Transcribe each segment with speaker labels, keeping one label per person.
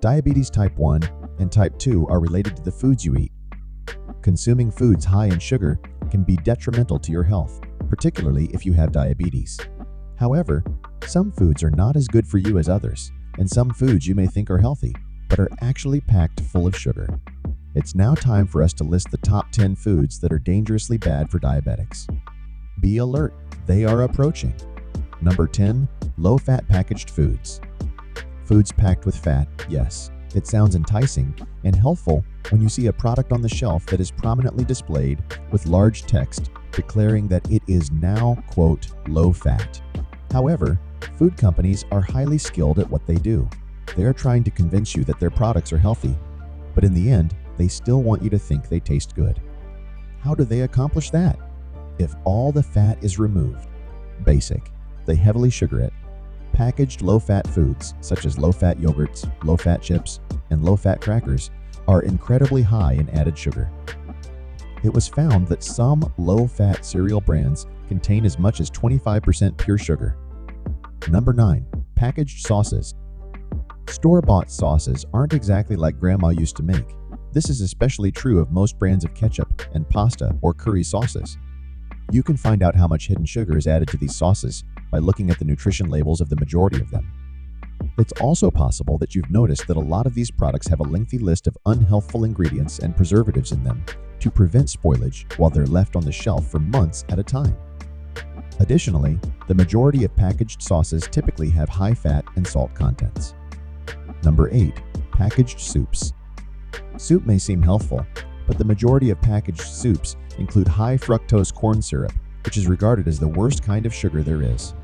Speaker 1: Diabetes type 1 and type 2 are related to the foods you eat. Consuming foods high in sugar can be detrimental to your health, particularly if you have diabetes. However, some foods are not as good for you as others, and some foods you may think are healthy, but are actually packed full of sugar. It's now time for us to list the top 10 foods that are dangerously bad for diabetics. Be alert, they are approaching. Number 10, low-fat packaged foods. Foods packed with fat, yes, it sounds enticing and helpful when you see a product on the shelf that is prominently displayed with large text declaring that it is now, quote, low-fat. However, food companies are highly skilled at what they do. They are trying to convince you that their products are healthy, but in the end, they still want you to think they taste good. How do they accomplish that? If all the fat is removed. Basic. They heavily sugar it. Packaged low-fat foods, such as low-fat yogurts, low-fat chips, and low-fat crackers, are incredibly high in added sugar. It was found that some low-fat cereal brands contain as much as 25% pure sugar. Number 9. Packaged sauces. Store-bought sauces aren't exactly like Grandma used to make. This is especially true of most brands of ketchup and pasta or curry sauces. You can find out how much hidden sugar is added to these sauces by looking at the nutrition labels of the majority of them. It's also possible that you've noticed that a lot of these products have a lengthy list of unhealthful ingredients and preservatives in them to prevent spoilage while they're left on the shelf for months at a time. Additionally, the majority of packaged sauces typically have high fat and salt contents. Number 8. Packaged soups. Soup may seem healthful, but the majority of packaged soups include high fructose corn syrup, which is regarded as the worst kind of sugar there is.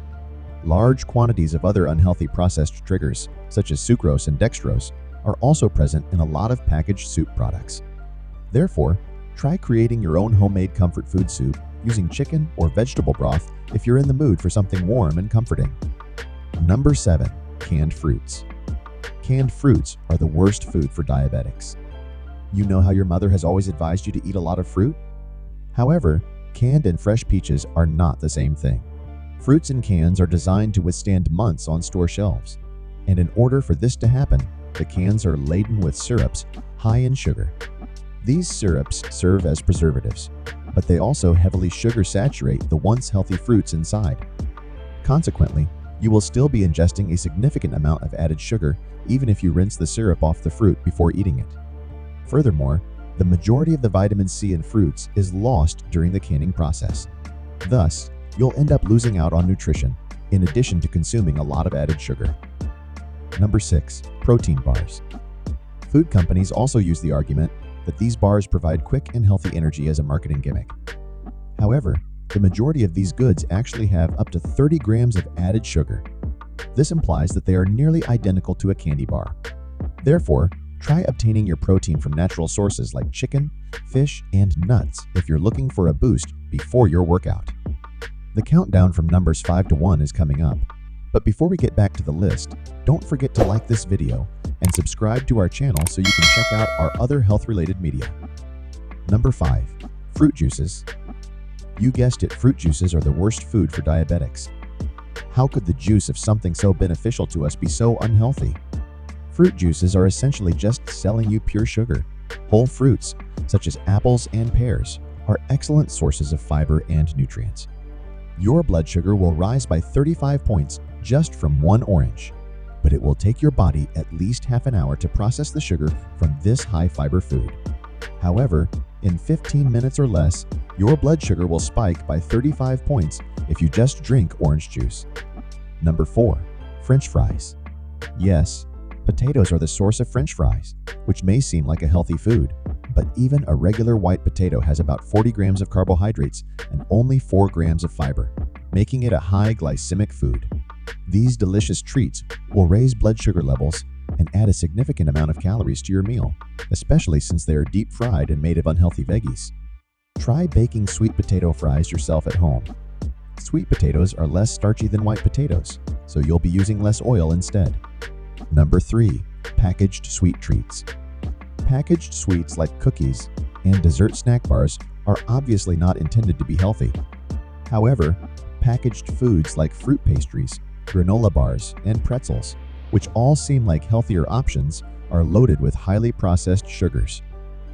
Speaker 1: Large quantities of other unhealthy processed triggers, such as sucrose and dextrose, are also present in a lot of packaged soup products. Therefore, try creating your own homemade comfort food soup using chicken or vegetable broth if you're in the mood for something warm and comforting. Number 7. Canned fruits. Canned fruits are the worst food for diabetics. You know how your mother has always advised you to eat a lot of fruit? However, canned and fresh peaches are not the same thing. Fruits in cans are designed to withstand months on store shelves, and in order for this to happen, the cans are laden with syrups high in sugar. These syrups serve as preservatives, but they also heavily sugar saturate the once healthy fruits inside. Consequently, you will still be ingesting a significant amount of added sugar even if you rinse the syrup off the fruit before eating it. Furthermore, the majority of the vitamin C in fruits is lost during the canning process. Thus, you'll end up losing out on nutrition, in addition to consuming a lot of added sugar. Number 6. Protein bars. Food companies also use the argument that these bars provide quick and healthy energy as a marketing gimmick. However, the majority of these goods actually have up to 30 grams of added sugar. This implies that they are nearly identical to a candy bar. Therefore, try obtaining your protein from natural sources like chicken, fish, and nuts if you're looking for a boost before your workout. The countdown from numbers 5 to 1 is coming up. But before we get back to the list, don't forget to like this video and subscribe to our channel so you can check out our other health-related media. Number 5. Fruit juices. You guessed it, fruit juices are the worst food for diabetics. How could the juice of something so beneficial to us be so unhealthy? Fruit juices are essentially just selling you pure sugar. Whole fruits, such as apples and pears, are excellent sources of fiber and nutrients. Your blood sugar will rise by 35 points just from one orange, but it will take your body at least half an hour to process the sugar from this high-fiber food. However, in 15 minutes or less, your blood sugar will spike by 35 points if you just drink orange juice. Number 4. French fries. Yes, potatoes are the source of French fries, which may seem like a healthy food, but even a regular white potato has about 40 grams of carbohydrates and only 4 grams of fiber, making it a high glycemic food. These delicious treats will raise blood sugar levels and add a significant amount of calories to your meal, especially since they are deep fried and made of unhealthy veggies. Try baking sweet potato fries yourself at home. Sweet potatoes are less starchy than white potatoes, so you'll be using less oil instead. Number 3. Packaged sweet treats. Packaged sweets like cookies and dessert snack bars are obviously not intended to be healthy. However, packaged foods like fruit pastries, granola bars, and pretzels, which all seem like healthier options, are loaded with highly processed sugars.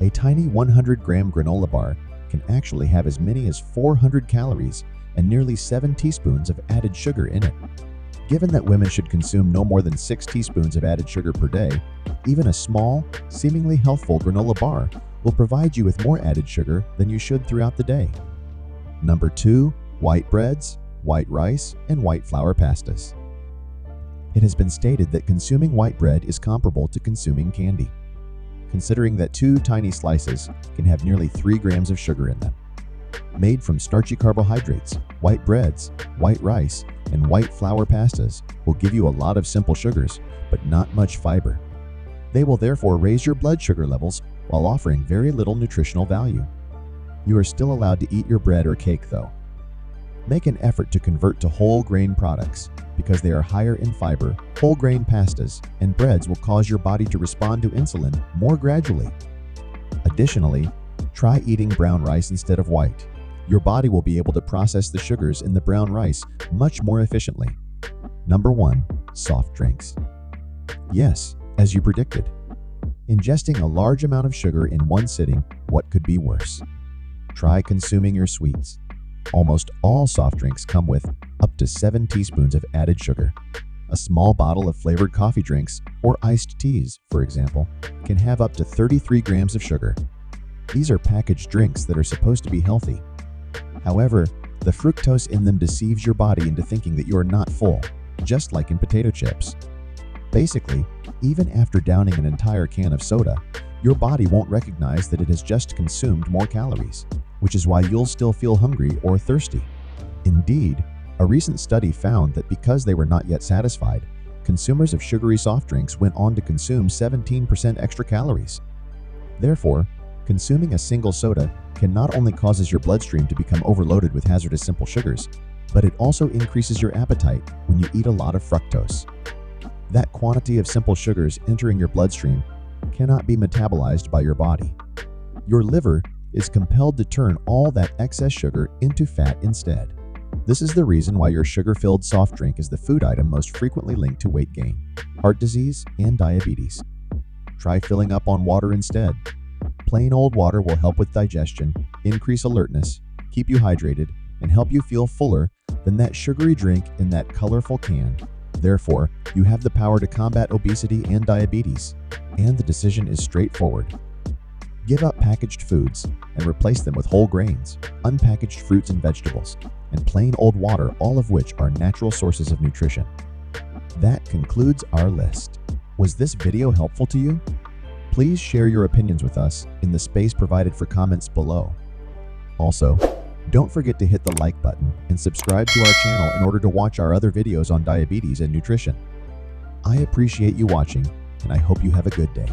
Speaker 1: A tiny 100-gram granola bar can actually have as many as 400 calories and nearly 7 teaspoons of added sugar in it. Given that women should consume no more than 6 teaspoons of added sugar per day, even a small, seemingly healthful granola bar will provide you with more added sugar than you should throughout the day. Number 2. White breads, white rice, and white flour pastas. It has been stated that consuming white bread is comparable to consuming candy, considering that 2 tiny slices can have nearly 3 grams of sugar in them. Made from starchy carbohydrates, white breads, white rice, and white flour pastas will give you a lot of simple sugars, but not much fiber. They will therefore raise your blood sugar levels while offering very little nutritional value. You are still allowed to eat your bread or cake though. Make an effort to convert to whole grain products because they are higher in fiber. Whole grain pastas and breads will cause your body to respond to insulin more gradually. Additionally, try eating brown rice instead of white. Your body will be able to process the sugars in the brown rice much more efficiently. Number 1. Soft drinks. Yes, as you predicted. Ingesting a large amount of sugar in one sitting, what could be worse? Try consuming your sweets. Almost all soft drinks come with up to 7 teaspoons of added sugar. A small bottle of flavored coffee drinks or iced teas, for example, can have up to 33 grams of sugar. These are packaged drinks that are supposed to be healthy. However, the fructose in them deceives your body into thinking that you are not full, just like in potato chips. Basically, even after downing an entire can of soda, your body won't recognize that it has just consumed more calories, which is why you'll still feel hungry or thirsty. Indeed, a recent study found that because they were not yet satisfied, consumers of sugary soft drinks went on to consume 17% extra calories. Therefore, consuming a single soda can not only causes your bloodstream to become overloaded with hazardous simple sugars, but it also increases your appetite when you eat a lot of fructose. That quantity of simple sugars entering your bloodstream cannot be metabolized by your body. Your liver is compelled to turn all that excess sugar into fat instead. This is the reason why your sugar-filled soft drink is the food item most frequently linked to weight gain, heart disease, and diabetes. Try filling up on water instead. Plain old water will help with digestion, increase alertness, keep you hydrated, and help you feel fuller than that sugary drink in that colorful can. Therefore, you have the power to combat obesity and diabetes, and the decision is straightforward. Give up packaged foods and replace them with whole grains, unpackaged fruits and vegetables, and plain old water, all of which are natural sources of nutrition. That concludes our list. Was this video helpful to you? Please share your opinions with us in the space provided for comments below. Also, don't forget to hit the like button and subscribe to our channel in order to watch our other videos on diabetes and nutrition. I appreciate you watching, and I hope you have a good day.